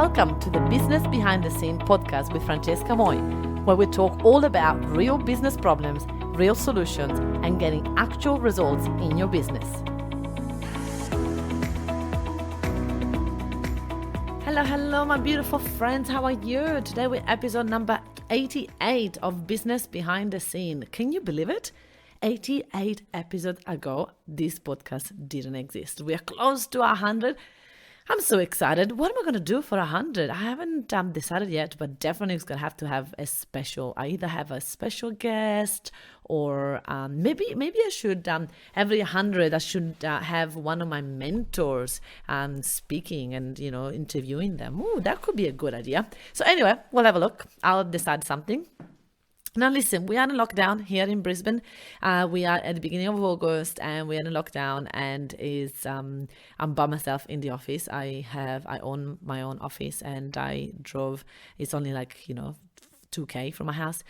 Welcome to the Business Behind the Scene podcast with Francesca Moi, where we talk all about real business problems, real solutions, and getting actual results in your business. Hello, my beautiful friends. How are you? Today we're episode number 88 of Business Behind the Scene. Can you believe it? 88 episodes ago, this podcast didn't exist. We are close to 100. I'm so excited. What am I going to do for 100? I haven't decided yet, but definitely it's going to have a special. I either have a special guest or maybe I should, every 100, I should have one of my mentors speaking and, interviewing them. Ooh, that could be a good idea. So anyway, we'll have a look. I'll decide something. Now listen, we are in lockdown here in Brisbane. We are at the beginning of August and we are in lockdown, and I'm by myself in the office. I own my own office, and I drove, it's only 2K from my house.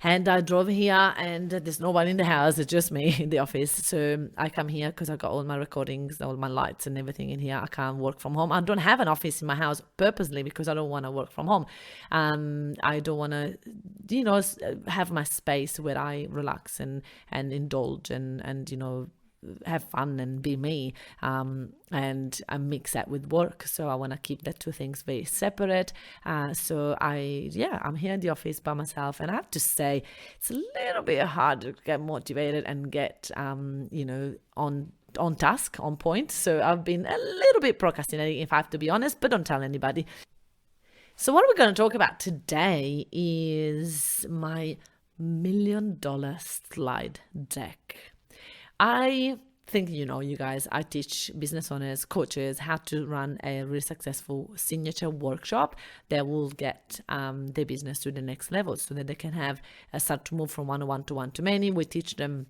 And I drove here and there's nobody in the house. It's just me in the office. So I come here because I got all my recordings, all my lights and everything in here. I can't work from home. I don't have an office in my house purposely because I don't want to work from home. I don't want to, have my space where I relax and indulge and have fun and be me, and I mix that with work. So I want to keep the two things very separate. So I'm here in the office by myself, and I have to say it's a little bit hard to get motivated and get on task, on point. So I've been a little bit procrastinating, if I have to be honest, but don't tell anybody. So what we're going to talk about today is my $1 million slide deck. I think, you guys, I teach business owners, coaches how to run a really successful signature workshop that will get their business to the next level so that they can have start to move from one-on-one to one-to-many. We teach them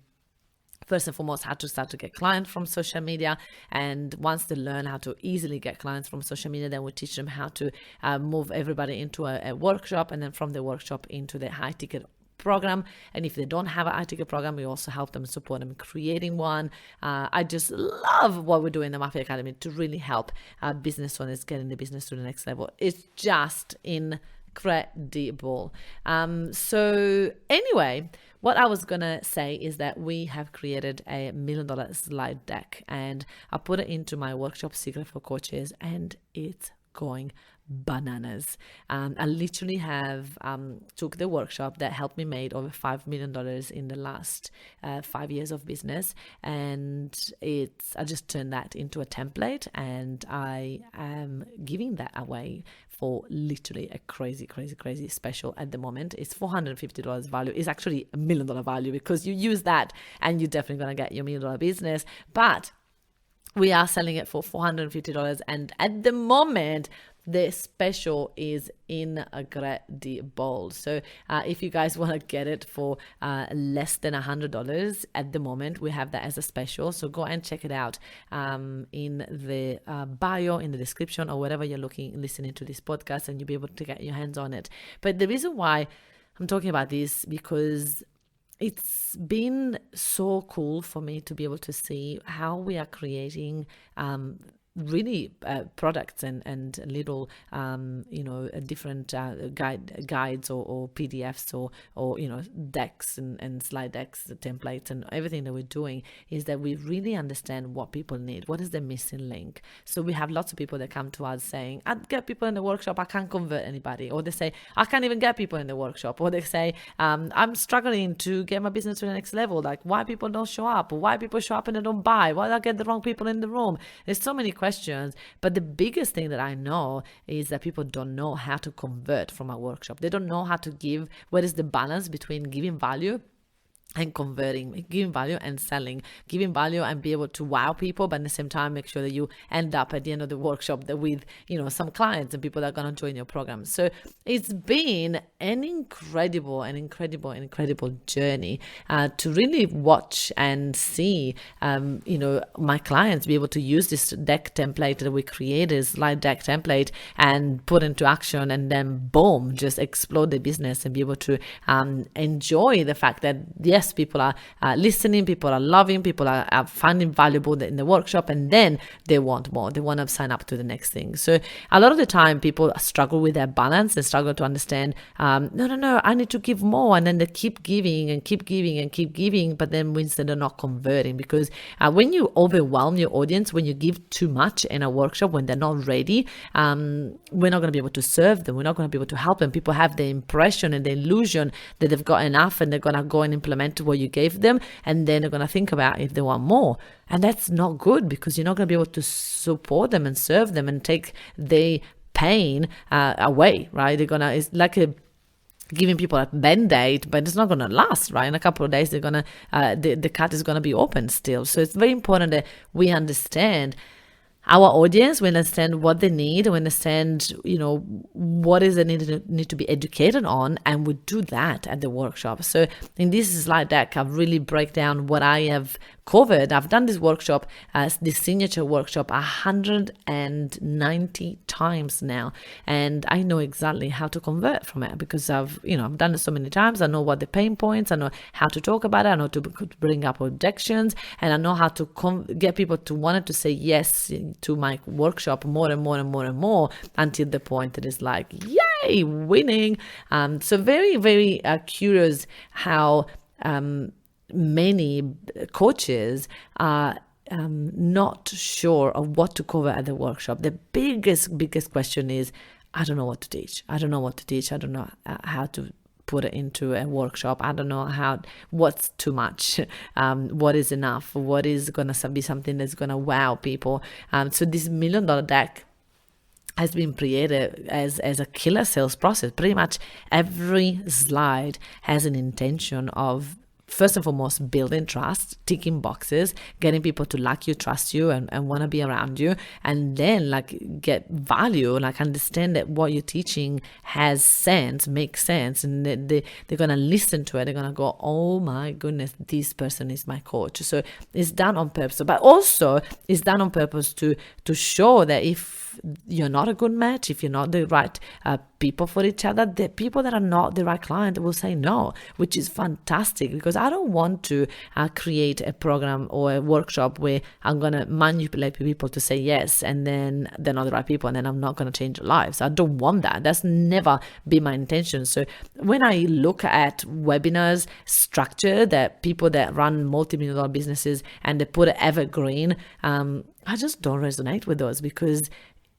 first and foremost how to start to get clients from social media, and once they learn how to easily get clients from social media, then we teach them how to move everybody into a workshop, and then from the workshop into the high ticket program. And if they don't have an high-ticket program, we also help them, support them in creating one. I just love what we do in the Mafia Academy to really help business owners getting the business to the next level. It's just incredible. So anyway, what I was going to say is that we have created a $1 million slide deck, and I put it into my workshop Secret for Coaches, and it's going bananas. I literally have took the workshop that helped me made over $5 million in the last 5 years of business, and I just turned that into a template, and I am giving that away for literally a crazy special at the moment. It's $450 value. It's actually $1 million value because you use that and you're definitely going to get your $1 million business. But we are selling it for $450, and at the moment the special is incredible. So if you guys want to get it for less than $100 at the moment, we have that as a special. So go and check it out in the bio, in the description, or wherever you're listening to this podcast, and you'll be able to get your hands on it. But the reason why I'm talking about this, because it's been so cool for me to be able to see how we are creating really products and little different guides or PDFs or decks and slide decks, templates, and everything that we're doing is that we really understand what people need, what is the missing link. So we have lots of people that come to us saying, I get people in the workshop, I can't convert anybody, or they say I can't even get people in the workshop, or they say I'm struggling to get my business to the next level, like why people don't show up, or why people show up and they don't buy, why I get the wrong people in the room. There's so many questions, but the biggest thing that I know is that people don't know how to convert from a workshop. They don't know how to give. What is the balance between giving value and converting, giving value and selling, giving value and be able to wow people, but at the same time make sure that you end up at the end of the workshop with some clients and people that are going to join your program. So it's been an incredible journey to really watch and see my clients be able to use this deck template that we created, slide deck template, and put into action, and then boom, just explode the business and be able to enjoy the fact that yes, yes, people are listening, people are loving, people are finding valuable in the workshop, and then they want more. They want to sign up to the next thing. So a lot of the time people struggle with their balance and struggle to understand, no, I need to give more. And then they keep giving and keep giving and keep giving, but then instead they're not converting, because when you overwhelm your audience, when you give too much in a workshop, when they're not ready, we're not going to be able to serve them. We're not going to be able to help them. People have the impression and the illusion that they've got enough, and they're going to go and implement what you gave them, and then they're going to think about if they want more. And that's not good, because you're not going to be able to support them and serve them and take the pain away, right? It's like giving people a band-aid, but it's not going to last, right? In a couple of days, they're going to the cut is going to be open still. So it's very important that we understand our audience, we understand what they need, we understand, what is they need to be educated on, and we do that at the workshop. So in this slide deck, I've really break down what I have covered. I've done this workshop, this signature workshop, 190 times now, and I know exactly how to convert from it, because I've done it so many times. I know what the pain points, I know how to talk about it, I know to bring up objections, and I know how to get people to want to say yes to my workshop more and more and more and more, until the point that is like, yay, winning. So very, very curious how many coaches are not sure of what to cover at the workshop. The biggest question is, I don't know what to teach. I don't know how to put it into a workshop. I don't know what's too much, what is enough, what is going to be something that's going to wow people. So this $1 million deck has been created as a killer sales process. Pretty much every slide has an intention of, first and foremost, building trust, ticking boxes, getting people to like you, trust you, and want to be around you, and then get value, understand that what you're teaching has sense, makes sense, and they're going to listen to it. They're going to go, oh my goodness, this person is my coach. So it's done on purpose, but also it's done on purpose to show that if you're not a good match, if you're not the right people for each other, the people that are not the right client will say no, which is fantastic, because I don't want to create a program or a workshop where I'm going to manipulate people to say yes, and then they're not the right people, and then I'm not going to change their lives. I don't want that. That's never been my intention. So when I look at webinars structure that people that run multi-million-dollar businesses and they put it evergreen, I just don't resonate with those, because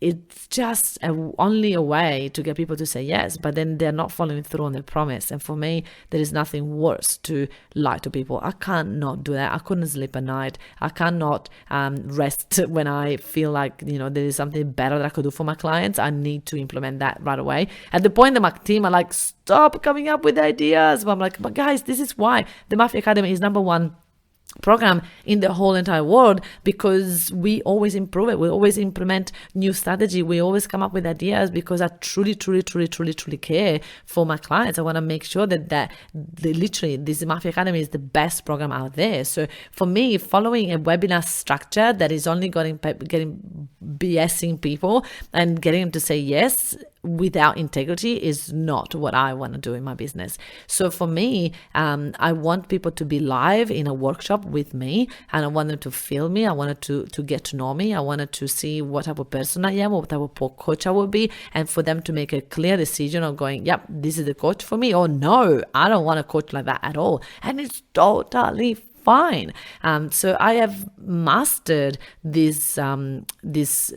it's just only a way to get people to say yes, but then they're not following through on their promise. And for me, there is nothing worse to lie to people. I can't not do that. I couldn't sleep at night. I cannot rest when I feel like, there is something better that I could do for my clients. I need to implement that right away. At the point that my team are like, stop coming up with ideas. But I'm like, but guys, this is why the Mafia Academy is #1 program in the whole entire world, because we always improve it. We always implement new strategy. We always come up with ideas, because I truly care for my clients. I want to make sure that literally this Mafia Academy is the best program out there. So for me, following a webinar structure that is only getting BSing people and getting them to say yes without integrity is not what I want to do in my business. So for me, I want people to be live in a workshop with me, and I want them to feel me. I wanted to get to know me. I wanted to see what type of person I am, what type of coach I will be, and for them to make a clear decision of going, yep, this is the coach for me, or no, I don't want a coach like that at all. And it's totally fine. So I have mastered this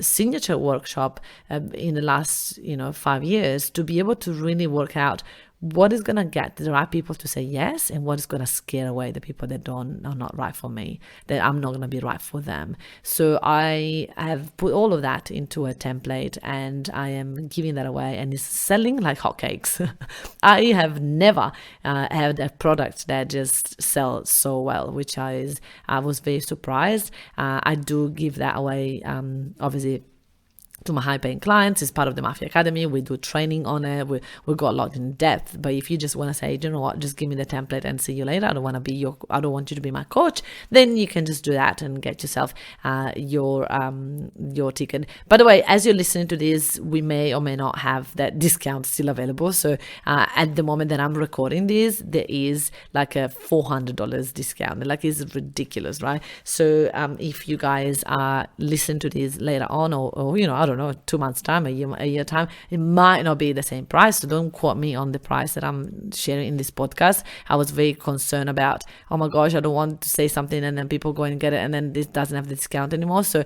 signature workshop in the last 5 years to be able to really work out what is going to get the right people to say yes, and what is going to scare away the people that are not right for me, that I'm not going to be right for them. So I have put all of that into a template, and I am giving that away, and it's selling like hotcakes. I have never had a product that just sells so well, which I was very surprised. I do give that away, obviously, to my high-paying clients. It's part of the Mafia Academy. We do training on it. We go a lot in depth. But if you just want to say, you know what, just give me the template and see you later. I don't want you to be my coach. Then you can just do that and get yourself your ticket. By the way, as you're listening to this, we may or may not have that discount still available. So at the moment that I'm recording this, there is like a $400 discount. Like, it's ridiculous, right? So if you guys listen to this later on, or I don't know, 2 months time, a year time, it might not be the same price. So don't quote me on the price that I'm sharing in this podcast. I was very concerned about, oh my gosh, I don't want to say something and then people go and get it and then this doesn't have the discount anymore. So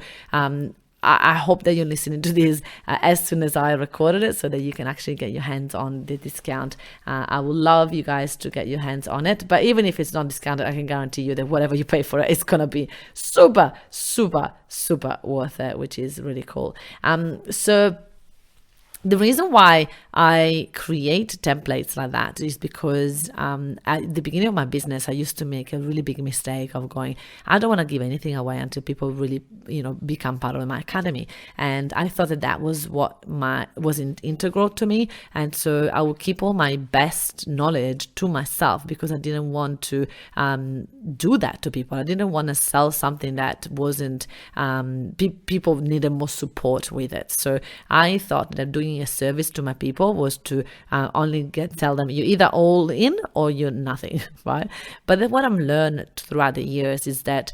I hope that you're listening to this as soon as I recorded it, so that you can actually get your hands on the discount. I would love you guys to get your hands on it. But even if it's not discounted, I can guarantee you that whatever you pay for it, it's going to be super, super, super worth it, which is really cool. So the reason why I create templates like that is because at the beginning of my business, I used to make a really big mistake of going, I don't want to give anything away until people really, become part of my academy. And I thought that was what was integral to me. And so I would keep all my best knowledge to myself, because I didn't want to do that to people. I didn't want to sell something that wasn't, people needed more support with it. So I thought that doing a service to my people was to only tell them you're either all in or you're nothing, right? But then what I'm learned throughout the years is that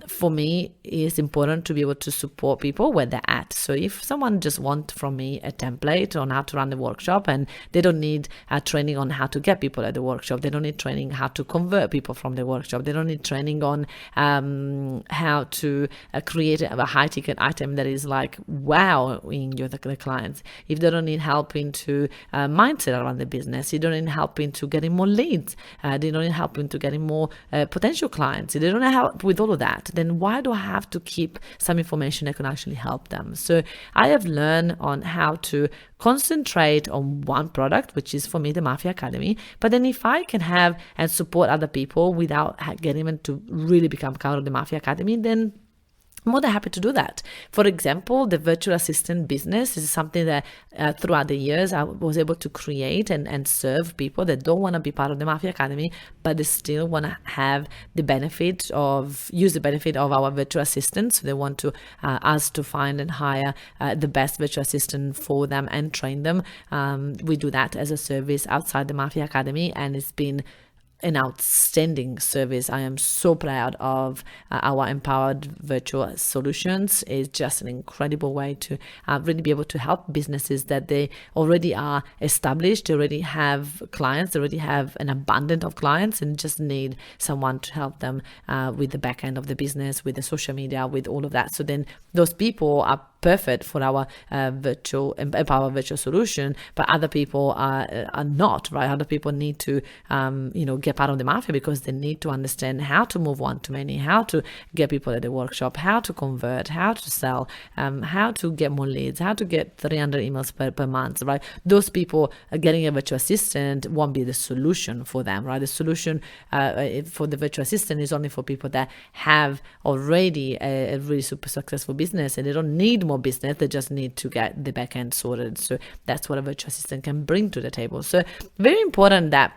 for me, it's important to be able to support people where they're at. So if someone just wants from me a template on how to run the workshop, and they don't need training on how to get people at the workshop, they don't need training how to convert people from the workshop, they don't need training on how to create a high ticket item that is like wowing the clients. If they don't need help into mindset around the business, you don't need help into getting more leads, they don't need help into getting more potential clients, they don't need help with all of that, then why do I have to keep some information that can actually help them? So I have learned on how to concentrate on one product, which is for me the Mafia Academy. But then if I can have and support other people without getting them to really become part of the Mafia Academy, then I'm more than happy to do that. For example, the virtual assistant business is something that throughout the years I was able to create and serve people that don't want to be part of the Mafia Academy, but they still want to have the benefit of, use the benefit of our virtual assistants. So they want to us to find and hire the best virtual assistant for them and train them. We do that as a service outside the Mafia Academy, and it's been an outstanding service. I am so proud of our empowered virtual solutions. It's just an incredible way to really be able to help businesses that they already are established, they already have clients, they already have an abundance of clients, and just need someone to help them with the back end of the business, with the social media, with all of that. So then those people are perfect for our empowered virtual solution, but other people are not, right? Other people need to get part of the Mafia because they need to understand how to move one-to-many, how to get people at the workshop, how to convert, how to sell, how to get more leads, how to get 300 emails per month, right? Those people getting a virtual assistant won't be the solution for them, right? The solution for the virtual assistant is only for people that have already a really super successful business, and they don't need more business, they just need to get the back end sorted. So that's what a virtual assistant can bring to the table. So very important that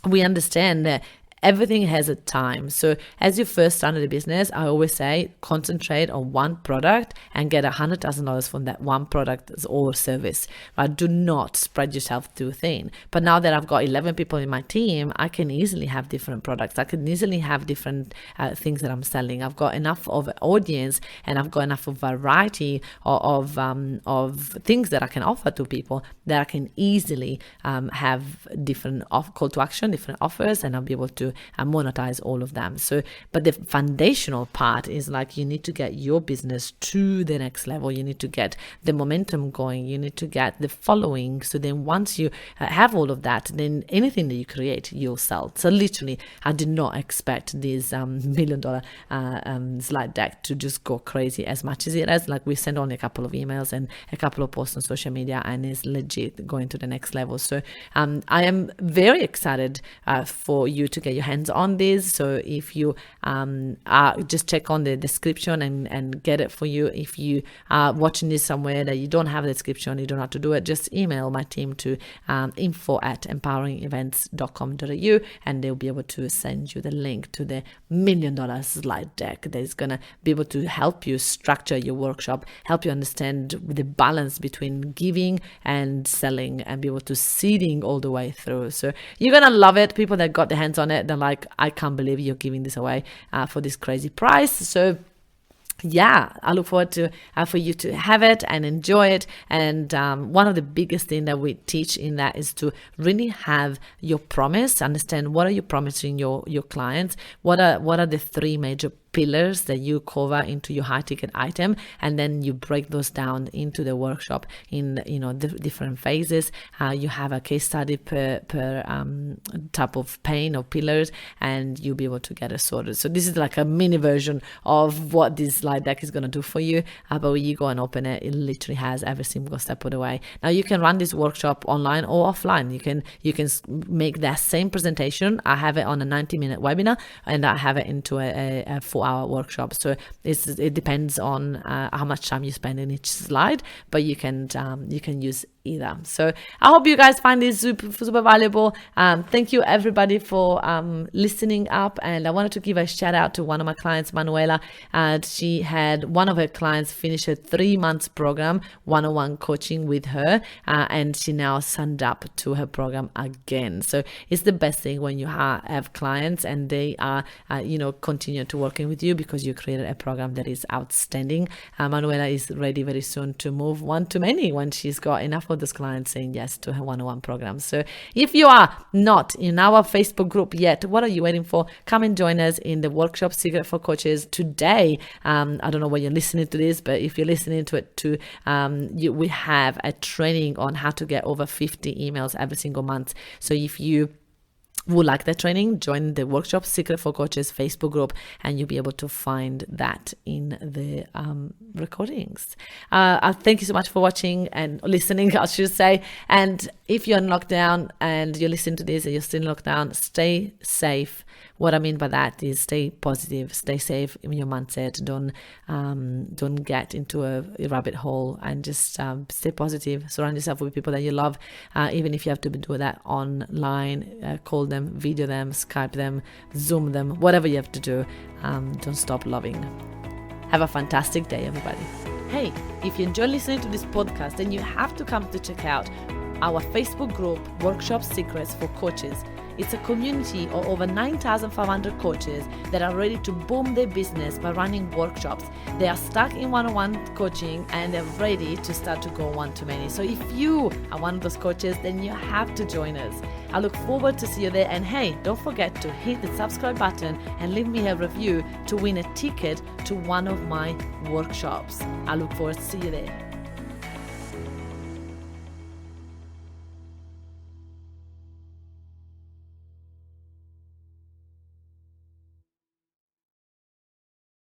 we understand that everything has a time. So as you first started a business, I always say concentrate on one product and get $100,000 from that one product or service, right? Do not spread yourself too thin. But now that I've got 11 people in my team, I can easily have different products. I can easily have different things that I'm selling. I've got enough of an audience, and I've got enough of variety of things that I can offer to people that I can easily have different call to action, different offers, and I'll be able to monetize all of them. So, but the foundational part is like you need to get your business to the next level. You need to get the momentum going. You need to get the following. So then once you have all of that, then anything that you create, you'll sell. So literally, I did not expect this $1,000,000 slide deck to just go crazy as much as it has. Like we send only a couple of emails and a couple of posts on social media, and it's legit going to the next level. So I am very excited for you to get your hands on this. So if you just check on the description and get it for you. If you are watching this somewhere that you don't have a description, you don't have to do it, just email my team to info@empoweringevents.com.au, and they'll be able to send you the link to the $1 million slide deck that is going to be able to help you structure your workshop, help you understand the balance between giving and selling, and be able to seeding all the way through. So you're going to love it. People that got their hands on it, they're like, I can't believe you're giving this away for this crazy price. So yeah, I look forward to for you to have it and enjoy it. And one of the biggest things that we teach in that is to really have your promise, understand what are you promising your clients, what are the three major pillars that you cover into your high ticket item, and then you break those down into the workshop in the different phases. You have a case study per type of pain or pillars, and you'll be able to get it sorted. So this is like a mini version of what this slide deck is going to do for you, but when you go and open it, it literally has every single step of the way. Now you can run this workshop online or offline. You can make that same presentation. I have it on a 90-minute webinar, and I have it into a 4-hour workshop. So it depends on how much time you spend in each slide, but you can use either. So I hope you guys find this super valuable. Thank you everybody for listening up, and I wanted to give a shout out to one of my clients, Manuela. She had one of her clients finish a 3-month program, one-on-one coaching with her, and she now signed up to her program again. So it's the best thing when you have clients and they are continue to working with you because you created a program that is outstanding. Manuela is ready very soon to move one-to-many when she's got enough of those clients saying yes to her one-on-one program. So if you are not in our Facebook group yet, what are you waiting for? Come and join us in the workshop Secret for Coaches today. I don't know where you're listening to this, but if you're listening to it too, we have a training on how to get over 50 emails every single month. So if you would like that training, join the workshop Secret for Coaches Facebook group, and you'll be able to find that in the recordings. Thank you so much for watching and listening, I should say. And if you're in lockdown and you're listening to this and you're still in lockdown, stay safe. What I mean by that is stay positive, stay safe in your mindset. Don't get into a rabbit hole, and just stay positive. Surround yourself with people that you love, even if you have to do that online. Call them, video them, Skype them, Zoom them, whatever you have to do. Don't stop loving. Have a fantastic day, everybody. Hey, if you enjoy listening to this podcast, then you have to come to check out our Facebook group, Workshop Secrets for Coaches. It's a community of over 9,500 coaches that are ready to boom their business by running workshops. They are stuck in one-on-one coaching and they're ready to start to go one-to-many. So if you are one of those coaches, then you have to join us. I look forward to see you there. And hey, don't forget to hit the subscribe button and leave me a review to win a ticket to one of my workshops. I look forward to see you there.